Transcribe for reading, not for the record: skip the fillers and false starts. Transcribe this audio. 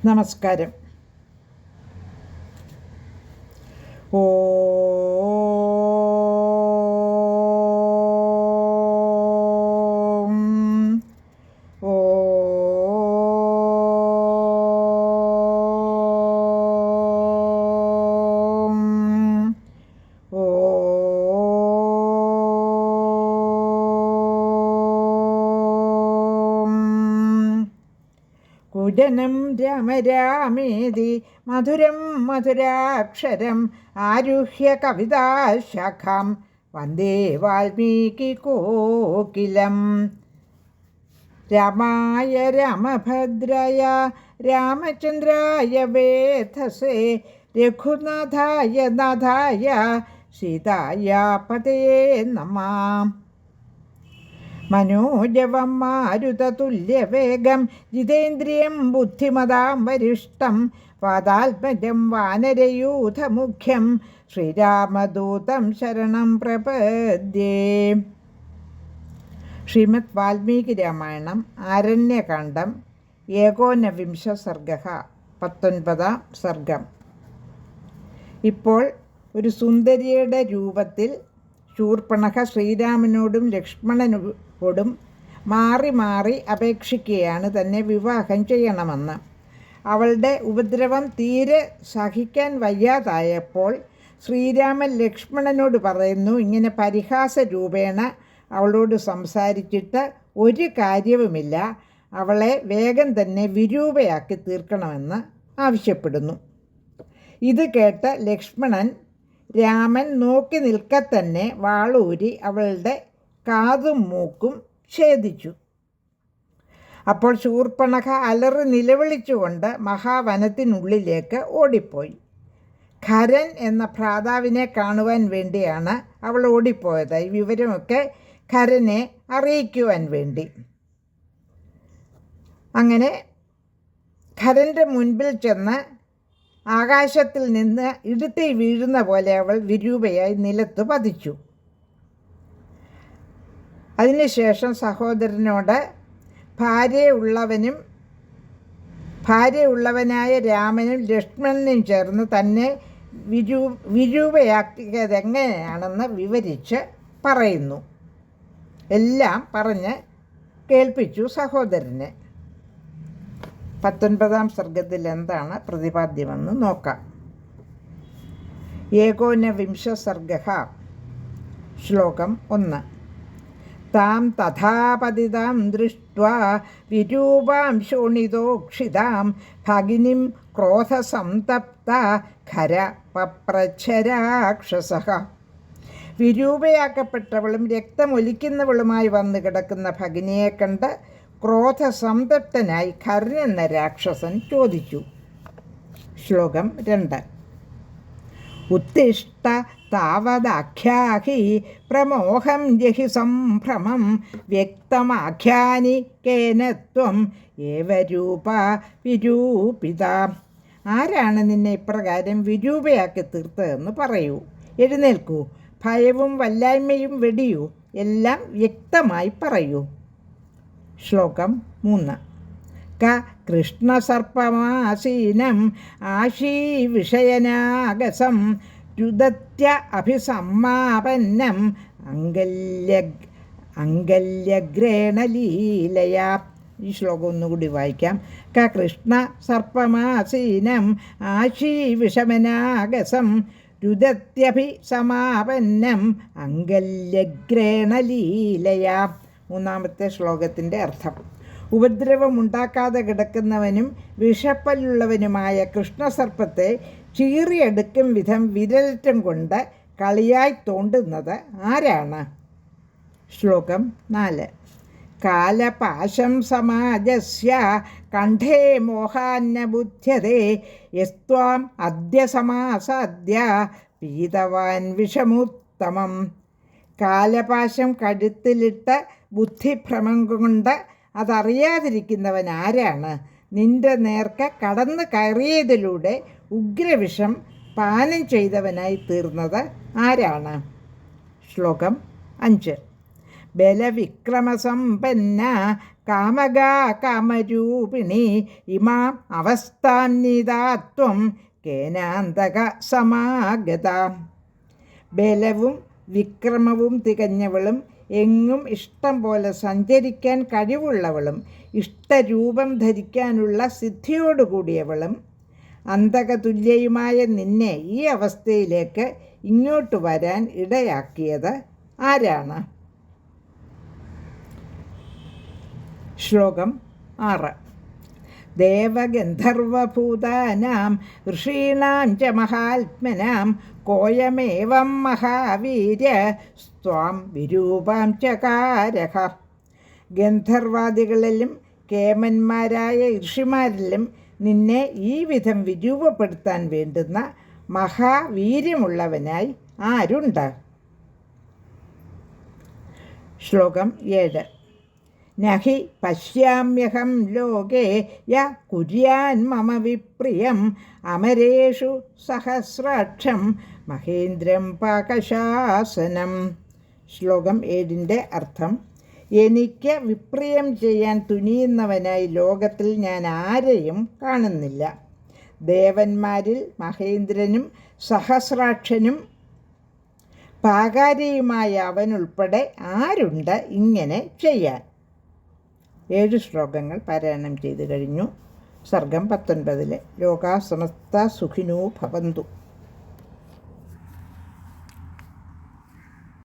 നമസ്കാരം. ഓം ഓം കുജനം രാമ രാമേതി മധുരം മധുരാക്ഷരം ആരുഹ്യ കവിതാശാഖാം വന്ദേ വാൽമീകി കോകിലം. രാമായ രാമഭദ്രായ രാമചന്ദ്രായ വേധസേ രഘുനാഥായ നാഥായ സീതായ പതയേ നമഃ. മനോജവം മാരുതതുല്യവേഗം ജിതേന്ദ്രിയം ബുദ്ധിമതാം വരിഷ്ടം വാതാത്മജം വാനരയൂഥമുഖ്യം ശ്രീരാമദൂതം ശരണം പ്രപദ്യേ. ശ്രീമദ് വാൽമീകി രാമായണം ആരണ്യകാണ്ഡം ഏകോനവിംശ സർഗഃ 19-ാം സർഗം. ഇപ്പോൾ ഒരു സുന്ദരിയുടെ രൂപത്തിൽ ശൂർപ്പണഖ ശ്രീരാമനോടും ലക്ഷ്മണനോടും മാറി മാറി അപേക്ഷിക്കുകയാണ് തന്നെ വിവാഹം ചെയ്യണമെന്ന്. അവളുടെ ഉപദ്രവം തീരെ സഹിക്കാൻ വയ്യാതായപ്പോൾ ശ്രീരാമൻ ലക്ഷ്മണനോട് പറയുന്നു, ഇങ്ങനെ പരിഹാസ രൂപേണ അവളോട് സംസാരിച്ചിട്ട് ഒരു കാര്യവുമില്ല, അവളെ വേഗം തന്നെ വിരൂപയാക്കി തീർക്കണമെന്ന് ആവശ്യപ്പെടുന്നു. ഇത് കേട്ട് ലക്ഷ്മണൻ രാമൻ നോക്കി നിൽക്കെ തന്നെ വാളൂരി അവളുടെ കാതും മൂക്കും ഛേദിച്ചു. അപ്പോൾ ശൂർപ്പണഖ അലറി നിലവിളിച്ചുകൊണ്ട് മഹാവനത്തിനുള്ളിലേക്ക് ഓടിപ്പോയി. ഖരൻ എന്ന ഭ്രാതാവിനെ കാണുവാൻ വേണ്ടിയാണ് അവൾ ഓടിപ്പോയത്. ഈ വിവരമൊക്കെ ഖരനെ അറിയിക്കുവാൻ വേണ്ടി. അങ്ങനെ ഖരൻ്റെ മുൻപിൽ ചെന്ന് ആകാശത്തിൽ നിന്ന് ഇടുത്തി വീഴുന്ന പോലെ അവൾ വിരൂപയായി നിലത്ത് പതിച്ചു. അതിനുശേഷം സഹോദരനോട് ഭാര്യയുള്ളവനായ രാമനും ലക്ഷ്മണനും ചേർന്ന് തന്നെ വിരൂപയാക്കിയത് എങ്ങനെയാണെന്ന് വിവരിച്ച് പറയുന്നു. എല്ലാം പറഞ്ഞ് കേൾപ്പിച്ചു സഹോദരനെ. 19-ാം സർഗത്തിൽ എന്താണ് പ്രതിപാദ്യമെന്ന് നോക്കാം. ഏകോനവിംശ സർഗഃ. ശ്ലോകം 1. താം തഥാപതിതാം ദൃഷ്ട്വാ വിരൂപാം ശോണിതോക്ഷിതാം ഭഗിനിം ക്രോധസംതപ്ത ഖര പപ്രച്ഛരാക്ഷസഃ. വിരൂപയാക്കപ്പെട്ടവളും രക്തമൊലിക്കുന്നവളുമായി വന്നു കിടക്കുന്ന ഭഗിനിയെ കണ്ട് ക്രോധസംതപ്തനായി ഖരൻ എന്ന രാക്ഷസൻ ചോദിച്ചു. ശ്ലോകം 2. ഉത്തിഷ്ഠ താവദാഖ്യാഹി പ്രമോഹം ജഹി സംഭ്രമം വ്യക്തമാഖ്യാനി കേന ത്വം ഏവ രൂപ വിരൂപിത. ആരാണ് നിന്നെ ഇപ്രകാരം വിരൂപയാക്കി തീർത്തതെന്ന് പറയൂ. എഴുന്നേൽക്കൂ, ഭയവും വല്ലായ്മയും വെടിയൂ, എല്ലാം വ്യക്തമായി പറയൂ. ശ്ലോകം 3. ക കൃഷ്ണസർപ്പമാസീനം ആശീവിഷയനാഗസം രുദത്യ അഭിസമ്മാപന്നം അംഗല്യഗ്രേണലീലയാ. ഈ ശ്ലോകം ഒന്നുകൂടി വായിക്കാം. ക കൃഷ്ണ സർപ്പമാസീനം ആശീവിഷമനാഗസം രുദത്യഭിസമാപന്നം അംഗല്യഗ്രേണലീലയാ. 3-ാമത്തെ ശ്ലോകത്തിൻ്റെ അർത്ഥം: ഉപദ്രവമുണ്ടാക്കാതെ കിടക്കുന്നവനും വിഷപ്പല്ലുള്ളവനുമായ കൃഷ്ണസർപ്പത്തെ ചീറിയെടുക്കും വിധം വിരലറ്റം കൊണ്ട് കളിയായി തോണ്ടുന്നത് ആരാണ്? ശ്ലോകം 4. കാലപാശം സമാജസ്യ കണ്ഠേ മോഹാന്ന ബുദ്ധ്യതേ യസ്ത്വാം അദ്യ സമാസാദ്യ പീതവാൻ വിഷമുത്തമം. കാലപാശം കഴുത്തിലിട്ട് ബുദ്ധിഭ്രമം കൊണ്ട് അതറിയാതിരിക്കുന്നവൻ ആരാണ്? നിന്റെ നേർക്ക് കടന്നു കയറിയതിലൂടെ ഉഗ്രവിഷം പാനം ചെയ്തവനായി തീർന്നത് ആരാണ്? ശ്ലോകം 5. ബലവിക്രമസമ്പന്ന കാമകാ കാമരൂപിണി ഇമാം അവസ്ഥാന്വിതാത്വം കേനാന്തക സമാഗത. ബലവും വിക്രമവും തികഞ്ഞവളും എങ്ങും ഇഷ്ടം പോലെ സഞ്ചരിക്കാൻ കഴിവുള്ളവളും ഇഷ്ടരൂപം ധരിക്കാനുള്ള സിദ്ധിയോടുകൂടിയവളും അന്തകതുല്യയുമായ നിന്നെ ഈ അവസ്ഥയിലേക്ക് ഇങ്ങോട്ട് വരാൻ ഇടയാക്കിയത് ആരാണ്? ശ്ലോകം 6. ദേവഗന്ധർവഭൂതാനാം ഋഷീണാം ച മഹാത്മനാം കോയമേവം മഹാവീര്യ സ്വാം വിരൂപാം ചകാരഃ. ഗന്ധർവാദികളിലും കേമന്മാരായ ഋഷിമാരിലും നിന്നെ ഈ വിധം വിരൂപപ്പെടുത്താൻ വേണ്ടുന്ന മഹാവീര്യമുള്ളവനായി ആരുണ്ട്? ശ്ലോകം 7. നഹി പശ്യാമ്യഹം ലോകേ യ കുര്യാൻ മമ വിപ്രിയം അമരേഷു സഹസ്രാക്ഷം മഹേന്ദ്രം പാകശാസനം. ശ്ലോകം 7ൻ്റെ അർത്ഥം: എനിക്ക് വിപ്രിയം ചെയ്യാൻ തുനിയുന്നവനായി ലോകത്തിൽ ഞാൻ ആരെയും കാണുന്നില്ല. ദേവന്മാരിൽ മഹേന്ദ്രനും സഹസ്രാക്ഷനും പാകാരിയുമായ അവനുൾപ്പെടെ ആരുണ്ട് ഇങ്ങനെ ചെയ്യാൻ? 7 ശ്ലോകങ്ങൾ പാരായണം ചെയ്തു കഴിഞ്ഞു. സർഗം 19. ലോകാ സമസ്ത സുഖിനോ ഭവന്തു.